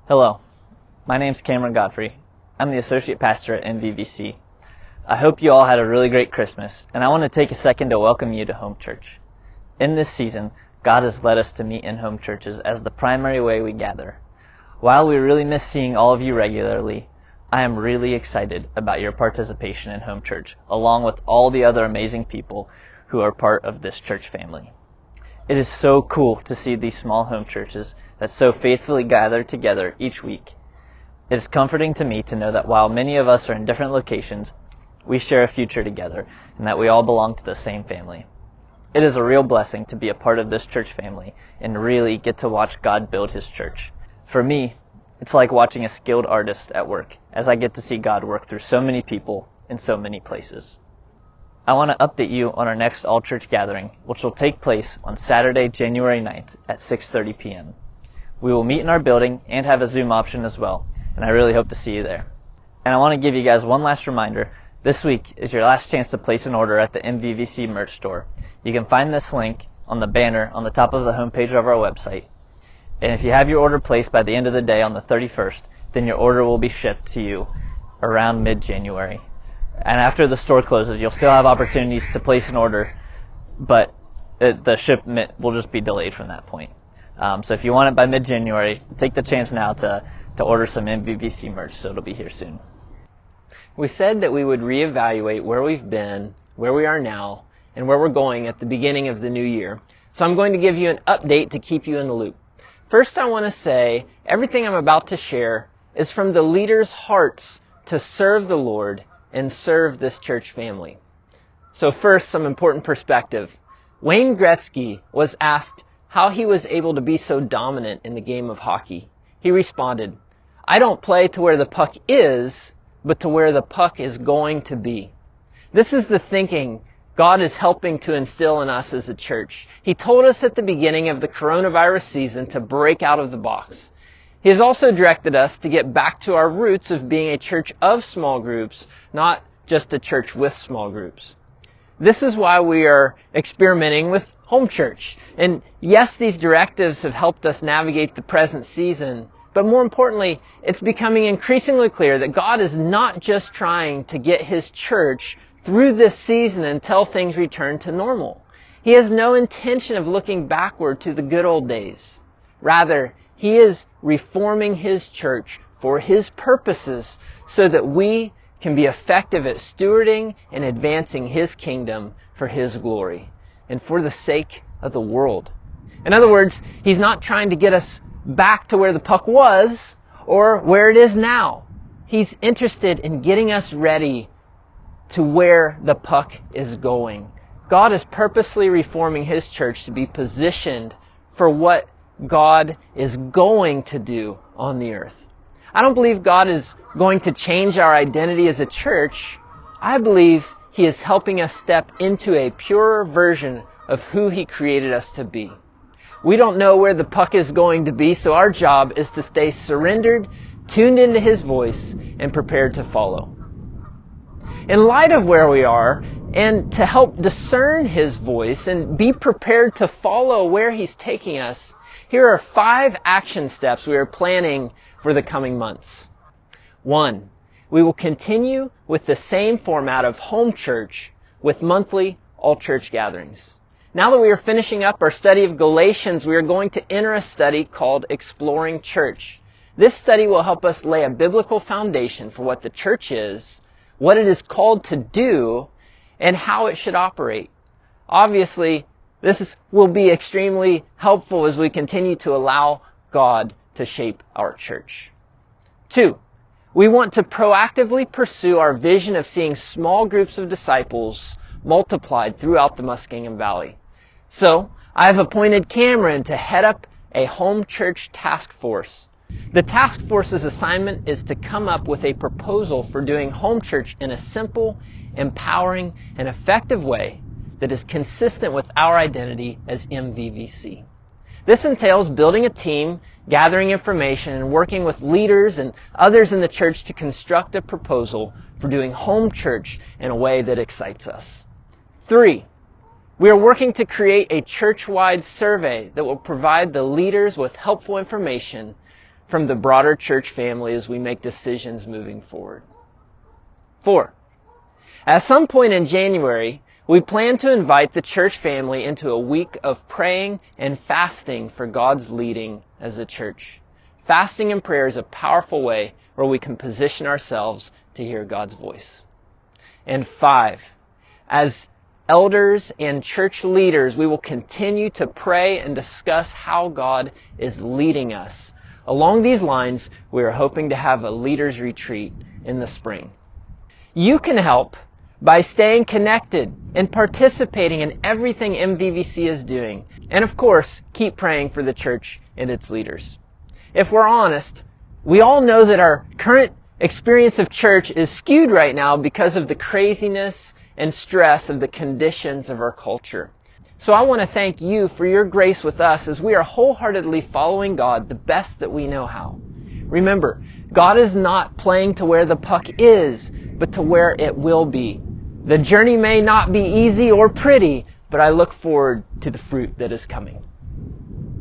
Hello, my name's Cameron Godfrey. I'm the Associate Pastor at MVVC. I hope you all had a really great Christmas, and I want to take a second to welcome you to home church. In this season, God has led us to meet in home churches as the primary way we gather. While we really miss seeing all of you regularly, I am really excited about your participation in home church, along with all the other amazing people who are part of this church family. It is so cool to see these small home churches that so faithfully gather together each week. It is comforting to me to know that while many of us are in different locations, we share a future together and that we all belong to the same family. It is a real blessing to be a part of this church family and really get to watch God build His church. For me, it's like watching a skilled artist at work as I get to see God work through so many people in so many places. I want to update you on our next all-church gathering, which will take place on Saturday, January 9th at 6:30 p.m. We will meet in our building and have a Zoom option as well, and I really hope to see you there. And I want to give you guys one last reminder. This week is your last chance to place an order at the MVVC merch store. You can find this link on the banner on the top of the homepage of our website. And if you have your order placed by the end of the day on the 31st, then your order will be shipped to you around mid-January. And after the store closes, you'll still have opportunities to place an order, but the shipment will just be delayed from that point. So if you want it by mid-January, take the chance now to order some MVVC merch, so it'll be here soon. We said that we would reevaluate where we've been, where we are now, and where we're going at the beginning of the new year. So I'm going to give you an update to keep you in the loop. First, I want to say everything I'm about to share is from the leaders' hearts to serve the Lord and serve this church family. So first, some important perspective. Wayne Gretzky was asked how he was able to be so dominant in the game of hockey. He responded, "I don't play to where the puck is, but to where the puck is going to be." This is the thinking God is helping to instill in us as a church. He told us at the beginning of the coronavirus season to break out of the box. He has also directed us to get back to our roots of being a church of small groups, not just a church with small groups. This is why we are experimenting with home church. And yes, these directives have helped us navigate the present season, but more importantly, it's becoming increasingly clear that God is not just trying to get His church through this season until things return to normal. He has no intention of looking backward to the good old days. Rather, He is reforming His church for His purposes so that we can be effective at stewarding and advancing His kingdom for His glory and for the sake of the world. In other words, He's not trying to get us back to where the puck was or where it is now. He's interested in getting us ready to where the puck is going. God is purposely reforming His church to be positioned for what God is going to do on the earth. I don't believe God is going to change our identity as a church. I believe He is helping us step into a purer version of who He created us to be. We don't know where the puck is going to be, so our job is to stay surrendered, tuned into His voice, and prepared to follow. In light of where we are, and to help discern His voice and be prepared to follow where He's taking us, here are 5 action steps we are planning for the coming months. 1. We will continue with the same format of home church with monthly all-church gatherings. Now that we are finishing up our study of Galatians, we are going to enter a study called Exploring Church. This study will help us lay a biblical foundation for what the church is, what it is called to do, and how it should operate. Obviously, this will be extremely helpful as we continue to allow God to shape our church. 2, we want to proactively pursue our vision of seeing small groups of disciples multiplied throughout the Muskingum Valley. So, I have appointed Cameron to head up a home church task force. The task force's assignment is to come up with a proposal for doing home church in a simple, empowering, and effective way that is consistent with our identity as MVVC. This entails building a team, gathering information, and working with leaders and others in the church to construct a proposal for doing home church in a way that excites us. 3, we are working to create a church-wide survey that will provide the leaders with helpful information from the broader church family as we make decisions moving forward. 4. At some point in January, we plan to invite the church family into a week of praying and fasting for God's leading as a church. Fasting and prayer is a powerful way where we can position ourselves to hear God's voice. And 5, as elders and church leaders, we will continue to pray and discuss how God is leading us. Along these lines, we are hoping to have a leaders retreat in the spring. You can help by staying connected and participating in everything MVVC is doing. And of course, keep praying for the church and its leaders. If we're honest, we all know that our current experience of church is skewed right now because of the craziness and stress of the conditions of our culture. So I want to thank you for your grace with us as we are wholeheartedly following God the best that we know how. Remember, God is not playing to where the puck is, but to where it will be. The journey may not be easy or pretty, but I look forward to the fruit that is coming.